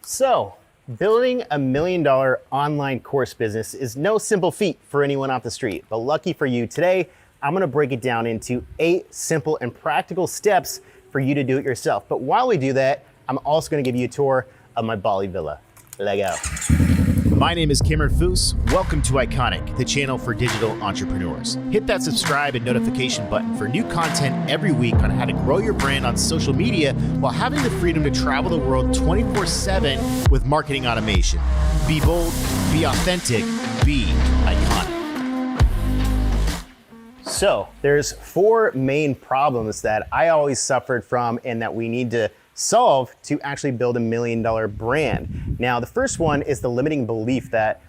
So, building $1 million online course business is no simple feat for anyone off the street. But lucky for you, today I'm gonna break it down into 8 simple and practical steps for you to do it yourself. But while we do that, I'm also gonna give you a tour of my Bali villa. Let go. My name is Cameron Foose. Welcome to Iconic, the channel for digital entrepreneurs. Hit that subscribe and notification button for new content every week on how to grow your brand on social media while having the freedom to travel the world 24/7 with marketing automation. Be bold, be authentic, be iconic. So, there's 4 main problems that I always suffered from and that we need to solve to actually build $1 million brand. Now, the first one is the limiting belief that,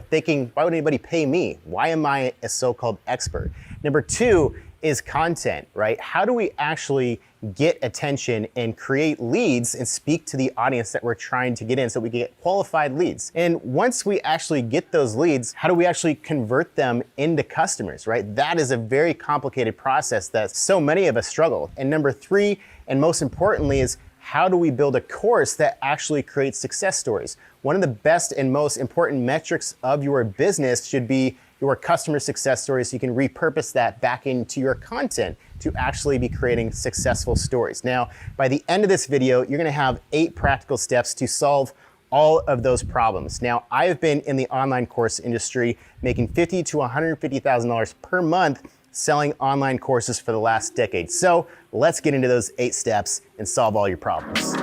thinking, why would anybody pay me? Why am I a so-called expert? Number 2 is content, right? How do we actually get attention and create leads and speak to the audience that we're trying to get in so we can get qualified leads? And once we actually get those leads, how do we actually convert them into customers, right? That is a very complicated process that so many of us struggle. And number 3, and most importantly, is how do we build a course that actually creates success stories? One of the best and most important metrics of your business should be your customer success stories, so you can repurpose that back into your content to actually be creating successful stories. Now, by the end of this video, you're gonna have 8 practical steps to solve all of those problems. Now, I've been in the online course industry making $50,000 to $150,000 per month selling online courses for the last decade. So let's get into those 8 steps and solve all your problems.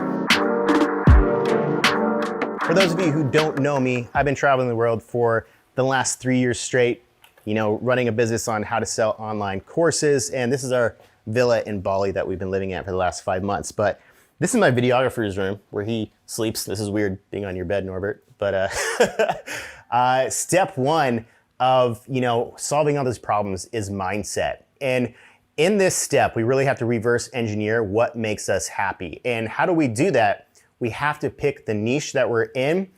For those of you who don't know me, I've been traveling the world for the last 3 years straight, running a business on how to sell online courses. And this is our villa in Bali that we've been living at for the last 5 months. But this is my videographer's room where he sleeps. This is weird being on your bed, Norbert. But step 1 of solving all those problems is mindset. And in this step, we really have to reverse engineer what makes us happy. And how do we do that? We have to pick the niche that we're in,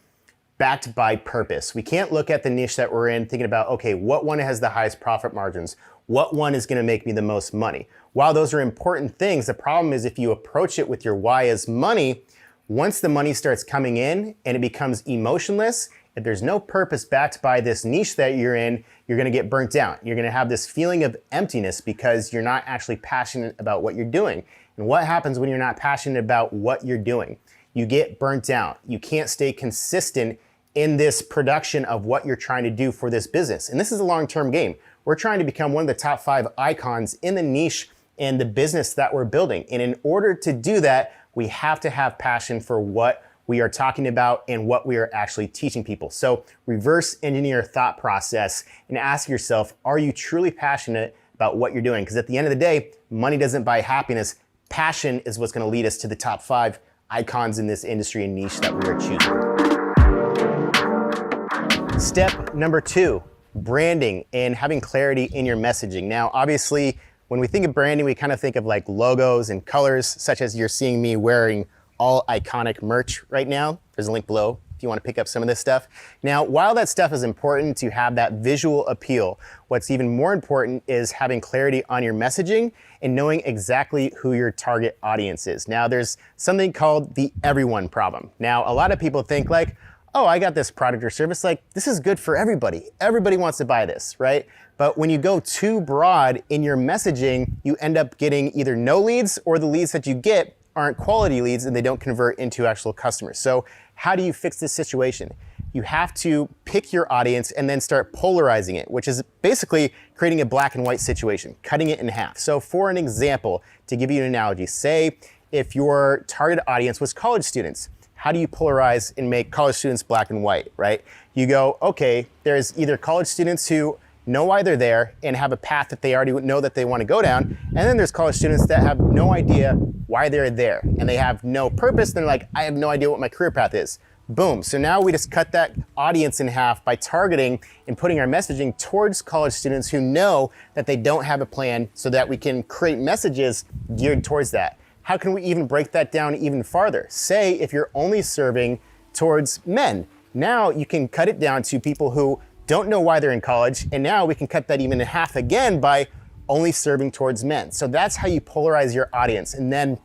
backed by purpose. We can't look at the niche that we're in thinking about, okay, what one has the highest profit margins? What one is gonna make me the most money? While those are important things, the problem is if you approach it with your why as money, once the money starts coming in and it becomes emotionless, if there's no purpose backed by this niche that you're in, you're gonna get burnt out. You're gonna have this feeling of emptiness because you're not actually passionate about what you're doing. And what happens when you're not passionate about what you're doing? You get burnt out. You can't stay consistent in this production of what you're trying to do for this business. And this is a long-term game. We're trying to become one of the top 5 icons in the niche and the business that we're building. And in order to do that, we have to have passion for what we are talking about and what we are actually teaching people. So reverse engineer thought process and ask yourself, are you truly passionate about what you're doing? Because at the end of the day, money doesn't buy happiness. Passion is what's gonna lead us to the top 5 icons in this industry and niche that we are choosing. Step number 2, branding and having clarity in your messaging. Now, obviously, when we think of branding, we kind of think of like logos and colors, such as you're seeing me wearing all iconic merch right now. There's a link below if you want to pick up some of this stuff. Now, while that stuff is important to have that visual appeal, what's even more important is having clarity on your messaging and knowing exactly who your target audience is. Now, there's something called the everyone problem. Now, a lot of people think like, oh, I got this product or service, like this is good for everybody. Everybody wants to buy this, right? But when you go too broad in your messaging, you end up getting either no leads or the leads that you get aren't quality leads and they don't convert into actual customers. So how do you fix this situation? You have to pick your audience and then start polarizing it, which is basically creating a black and white situation, cutting it in half. So for an example, to give you an analogy, say if your target audience was college students, how do you polarize and make college students black and white, right? You go, okay, there's either college students who know why they're there and have a path that they already know that they want to go down. And then there's college students that have no idea why they're there and they have no purpose. They're like, I have no idea what my career path is. Boom. So now we just cut that audience in half by targeting and putting our messaging towards college students who know that they don't have a plan so that we can create messages geared towards that. How can we even break that down even farther? Say if you're only serving towards men, now you can cut it down to people who don't know why they're in college, and now we can cut that even in half again by only serving towards men. So that's how you polarize your audience. And then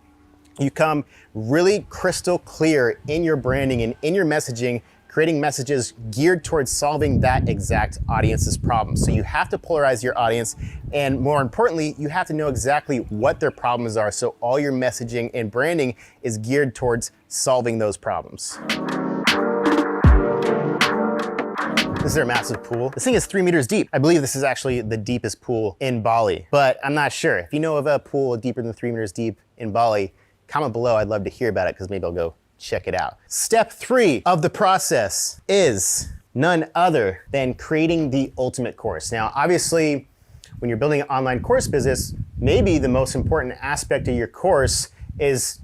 You come really crystal clear in your branding and in your messaging, creating messages geared towards solving that exact audience's problem. So you have to polarize your audience, and more importantly, you have to know exactly what their problems are, so all your messaging and branding is geared towards solving those problems. This is their massive pool. This thing is 3 meters deep. I believe this is actually the deepest pool in Bali, but I'm not sure. If you know of a pool deeper than 3 meters deep in Bali, comment below. I'd love to hear about it, because maybe I'll go check it out. Step 3 of the process is none other than creating the ultimate course. Now, obviously, when you're building an online course business, maybe the most important aspect of your course is,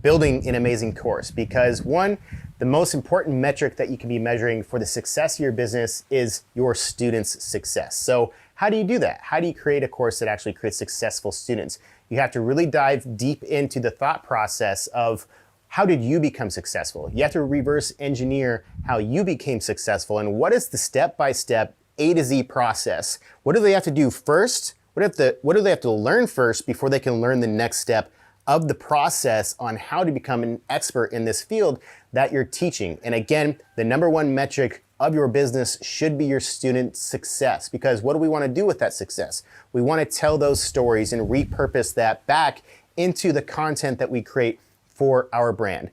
building an amazing course, because one, the most important metric that you can be measuring for the success of your business is your students' success. So how do you do that? How do you create a course that actually creates successful students? You have to really dive deep into the thought process of, how did you become successful? You have to reverse engineer how you became successful, and what is the step-by-step A to Z process? What do they have to do first? What do they have to learn first before they can learn the next step of the process on how to become an expert in this field that you're teaching? And again, the number one metric of your business should be your student success, because what do we want to do with that success? We want to tell those stories and repurpose that back into the content that we create for our brand.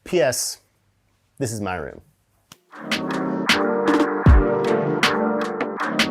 P.S. This is my room.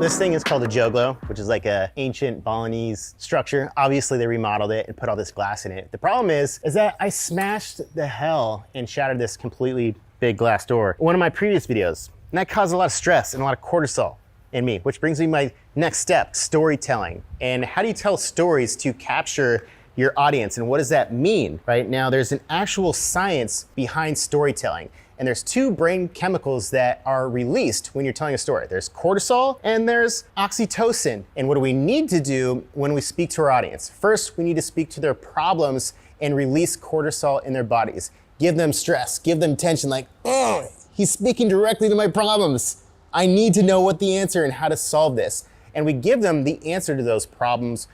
This thing is called a joglo, which is like an ancient Balinese structure. Obviously, they remodeled it and put all this glass in it. The problem is that I smashed the hell and shattered this completely big glass door in one of my previous videos. And that caused a lot of stress and a lot of cortisol in me, which brings me to my next step, storytelling. And how do you tell stories to capture your audience, and what does that mean? Right now, there's an actual science behind storytelling, and there's 2 brain chemicals that are released when you're telling a story. There's cortisol and there's oxytocin. And what do we need to do when we speak to our audience? First, we need to speak to their problems and release cortisol in their bodies. Give them stress, give them tension, like, oh, he's speaking directly to my problems. I need to know what the answer and how to solve this. And we give them the answer to those problems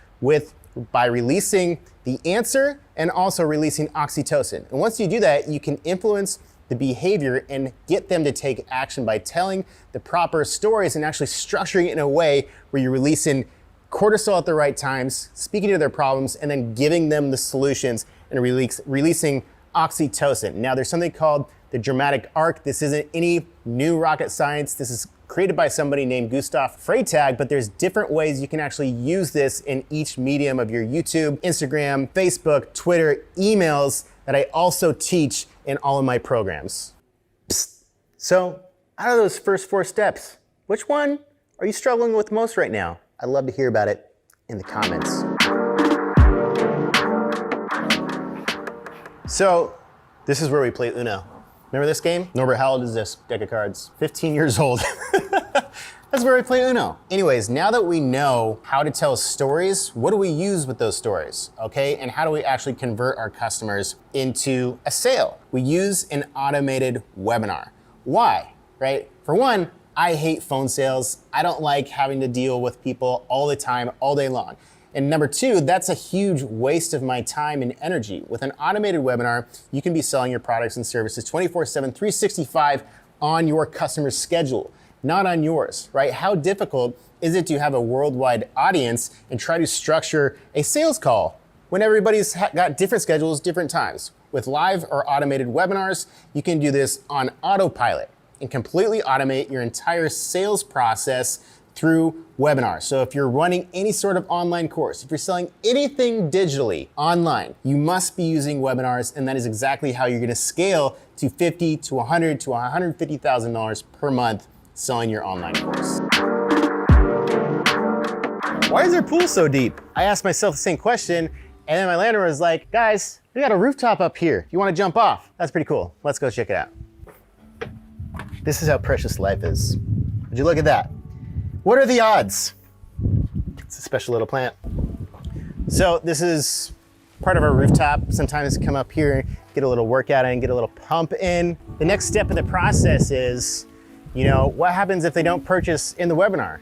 by releasing the answer and also releasing oxytocin. And once you do that, you can influence the behavior and get them to take action by telling the proper stories and actually structuring it in a way where you're releasing cortisol at the right times, speaking to their problems, and then giving them the solutions and releasing oxytocin. Now, there's something called the dramatic arc. This isn't any new rocket science. This is created by somebody named Gustav Freytag, but there's different ways you can actually use this in each medium of your YouTube, Instagram, Facebook, Twitter, emails that I also teach in all of my programs. Psst. So, out of those first 4 steps, which one are you struggling with most right now? I'd love to hear about it in the comments. So, this is where we play Uno. Remember this game? Norbert, how old is this deck of cards? 15 years old. That's where we play Uno. Anyways, now that we know how to tell stories, what do we use with those stories, okay? And how do we actually convert our customers into a sale? We use an automated webinar. Why, right? For one, I hate phone sales. I don't like having to deal with people all the time, all day long. And number 2, that's a huge waste of my time and energy. With an automated webinar, you can be selling your products and services 24/7, 365 on your customer's schedule, not on yours, right? How difficult is it to have a worldwide audience and try to structure a sales call when everybody's got different schedules, different times? With live or automated webinars, you can do this on autopilot and completely automate your entire sales process through webinars. So if you're running any sort of online course, if you're selling anything digitally online, you must be using webinars, and that is exactly how you're gonna scale to $50,000 to $100,000 to $150,000 per month selling your online course. Why is their pool so deep? I asked myself the same question, and then my landlord was like, guys, we got a rooftop up here. You wanna jump off? That's pretty cool. Let's go check it out. This is how precious life is. Would you look at that? What are the odds? It's a special little plant. So this is part of our rooftop. Sometimes come up here, get a little workout in, get a little pump in. The next step of the process is, what happens if they don't purchase in the webinar?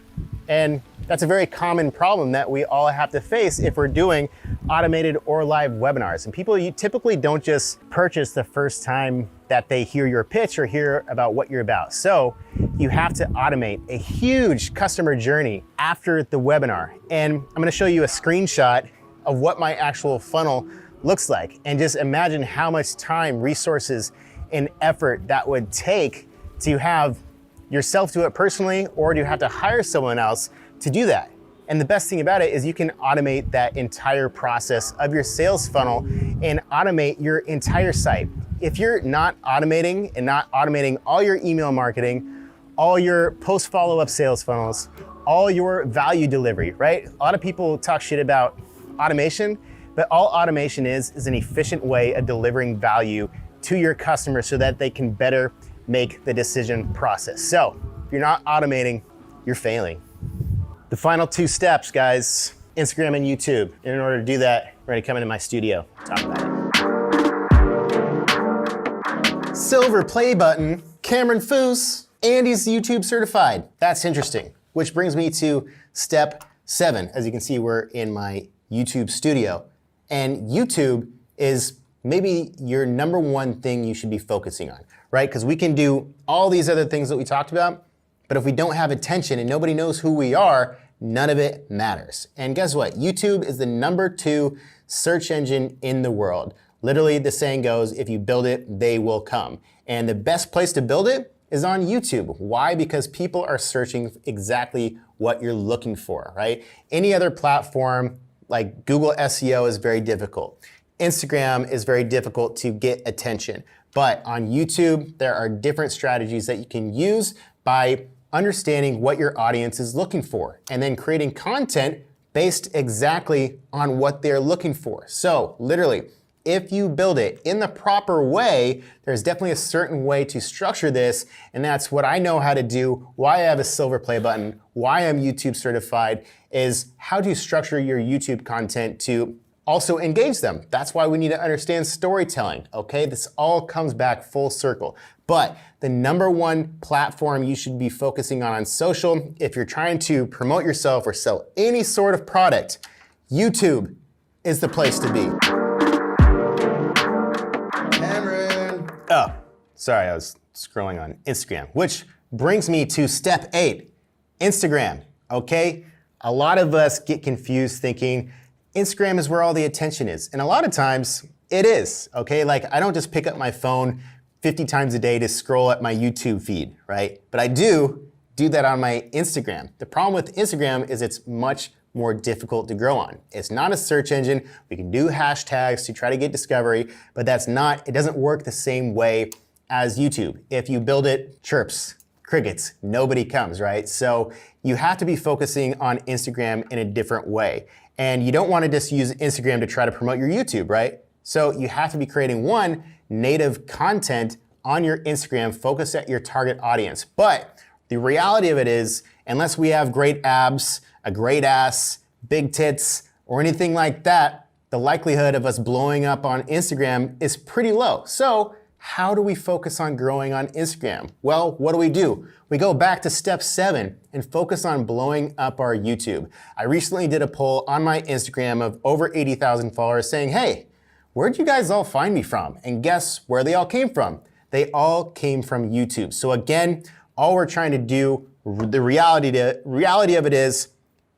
And that's a very common problem that we all have to face if we're doing automated or live webinars. And people, you typically don't just purchase the first time that they hear your pitch or hear about what you're about. So you have to automate a huge customer journey after the webinar. And I'm gonna show you a screenshot of what my actual funnel looks like. And just imagine how much time, resources, and effort that would take to have yourself do it personally, or do you have to hire someone else to do that? And the best thing about it is you can automate that entire process of your sales funnel and automate your entire site. If you're not automating and not automating all your email marketing, all your post follow-up sales funnels, all your value delivery, right? A lot of people talk shit about automation, but all automation is an efficient way of delivering value to your customers so that they can better make the decision process. So if you're not automating, you're failing. The final two steps, guys, Instagram and YouTube. And in order to do that, we're gonna come into my studio, talk about it. Silver play button, Cameron Foose, and he's YouTube certified. That's interesting, which brings me to step 7. As you can see, we're in my YouTube studio. And YouTube is maybe your number one thing you should be focusing on, right? Because we can do all these other things that we talked about, but if we don't have attention and nobody knows who we are, none of it matters. And guess what? YouTube is the number 2 search engine in the world. Literally, the saying goes, if you build it, they will come. And the best place to build it is on YouTube. Why? Because people are searching exactly what you're looking for, right? Any other platform like Google SEO is very difficult. Instagram is very difficult to get attention. But on YouTube, there are different strategies that you can use by understanding what your audience is looking for and then creating content based exactly on what they're looking for. So literally, if you build it in the proper way, there's definitely a certain way to structure this, and that's what I know how to do, why I have a silver play button, why I'm YouTube certified, is how to structure your YouTube content to also engage them. That's why we need to understand storytelling, okay? This all comes back full circle. But the number one platform you should be focusing on social, if you're trying to promote yourself or sell any sort of product, YouTube is the place to be. Cameron. Oh, sorry, I was scrolling on Instagram, which brings me to step 8, Instagram, okay? A lot of us get confused thinking Instagram is where all the attention is. And a lot of times it is, okay? Like I don't just pick up my phone 50 times a day to scroll at my YouTube feed, right? But I do that on my Instagram. The problem with Instagram is it's much more difficult to grow on. It's not a search engine. We can do hashtags to try to get discovery, but it doesn't work the same way as YouTube. If you build it, chirps, crickets, nobody comes, right? So you have to be focusing on Instagram in a different way. And you don't want to just use Instagram to try to promote your YouTube, right? So you have to be creating native content on your Instagram, focus at your target audience. But the reality of it is, unless we have great abs, a great ass, big tits, or anything like that, the likelihood of us blowing up on Instagram is pretty low. So how do we focus on growing on Instagram? Well, what do? We go back to step 7 and focus on blowing up our YouTube. I recently did a poll on my Instagram of over 80,000 followers saying, hey, where'd you guys all find me from? And guess where they all came from? They all came from YouTube. So again, all we're trying to do, the reality of it is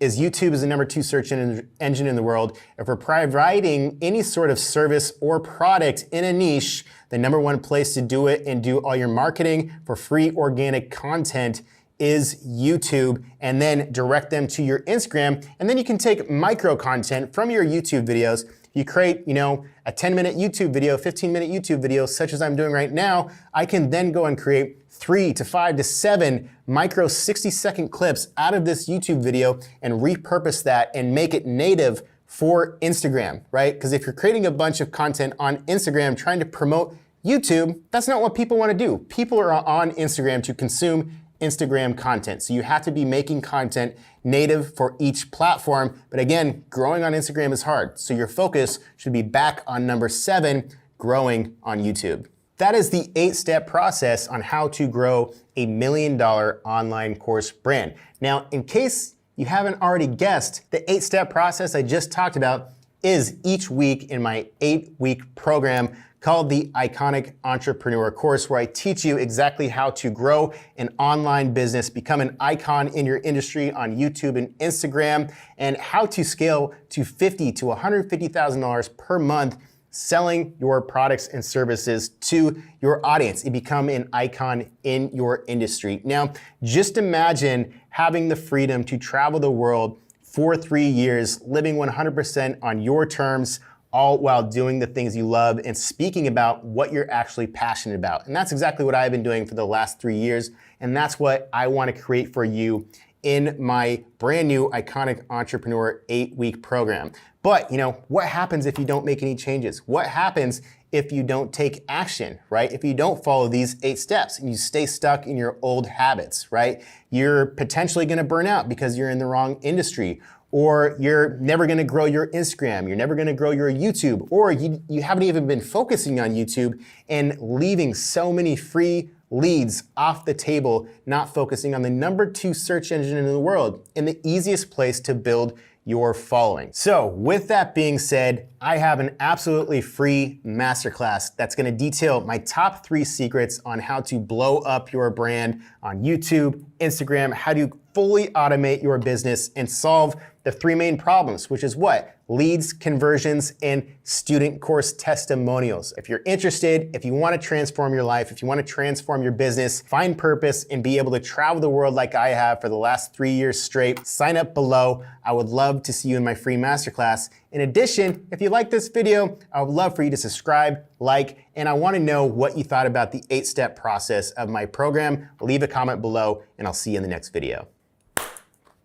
YouTube is the number 2 search engine in the world. If we're providing any sort of service or product in a niche, the number 1 place to do it and do all your marketing for free organic content is YouTube, and then direct them to your Instagram. And then you can take micro content from your YouTube videos. You create, a 10-minute YouTube video, 15-minute YouTube video, such as I'm doing right now. I can then go and create 3 to 5 to 7 micro 60-second clips out of this YouTube video and repurpose that and make it native for Instagram, right? Because if you're creating a bunch of content on Instagram trying to promote YouTube, that's not what people want to do. People are on Instagram to consume Instagram content. So you have to be making content native for each platform. But again, growing on Instagram is hard. So your focus should be back on number 7, growing on YouTube. That is the 8-step process on how to grow a $1 million online course brand. Now, in case you haven't already guessed, the 8-step process I just talked about is each week in my 8-week program called the Iconic Entrepreneur course, where I teach you exactly how to grow an online business, become an icon in your industry on YouTube and Instagram, and how to scale to $50,000 to $150,000 per month selling your products and services to your audience and become an icon in your industry. Now, just imagine having the freedom to travel the world for 3 years, living 100% on your terms, all while doing the things you love and speaking about what you're actually passionate about. And that's exactly what I've been doing for the last 3 years. And that's what I want to create for you in my brand new Iconic Entrepreneur 8-week program. But what happens if you don't make any changes? What happens if you don't take action, right? If you don't follow these 8 steps and you stay stuck in your old habits, right? You're potentially gonna burn out because you're in the wrong industry, or you're never gonna grow your Instagram, you're never gonna grow your YouTube, or you haven't even been focusing on YouTube and leaving so many free leads off the table, not focusing on the number 2 search engine in the world and the easiest place to build your following. So with that being said, I have an absolutely free masterclass that's gonna detail my top 3 secrets on how to blow up your brand on YouTube, Instagram, how to fully automate your business and solve the 3 main problems, which is what? Leads, conversions, and student course testimonials. If you're interested, if you wanna transform your life, if you wanna transform your business, find purpose, and be able to travel the world like I have for the last 3 years straight, sign up below. I would love to see you in my free masterclass. In addition, if you like this video, I would love for you to subscribe, like, and I wanna know what you thought about the 8-step process of my program. Leave a comment below, and I'll see you in the next video.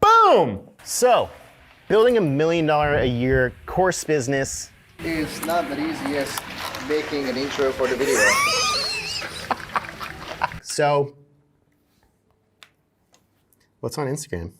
Boom! So, building $1 million a year course business. It's not that easy as making an intro for the video. So, what's on Instagram?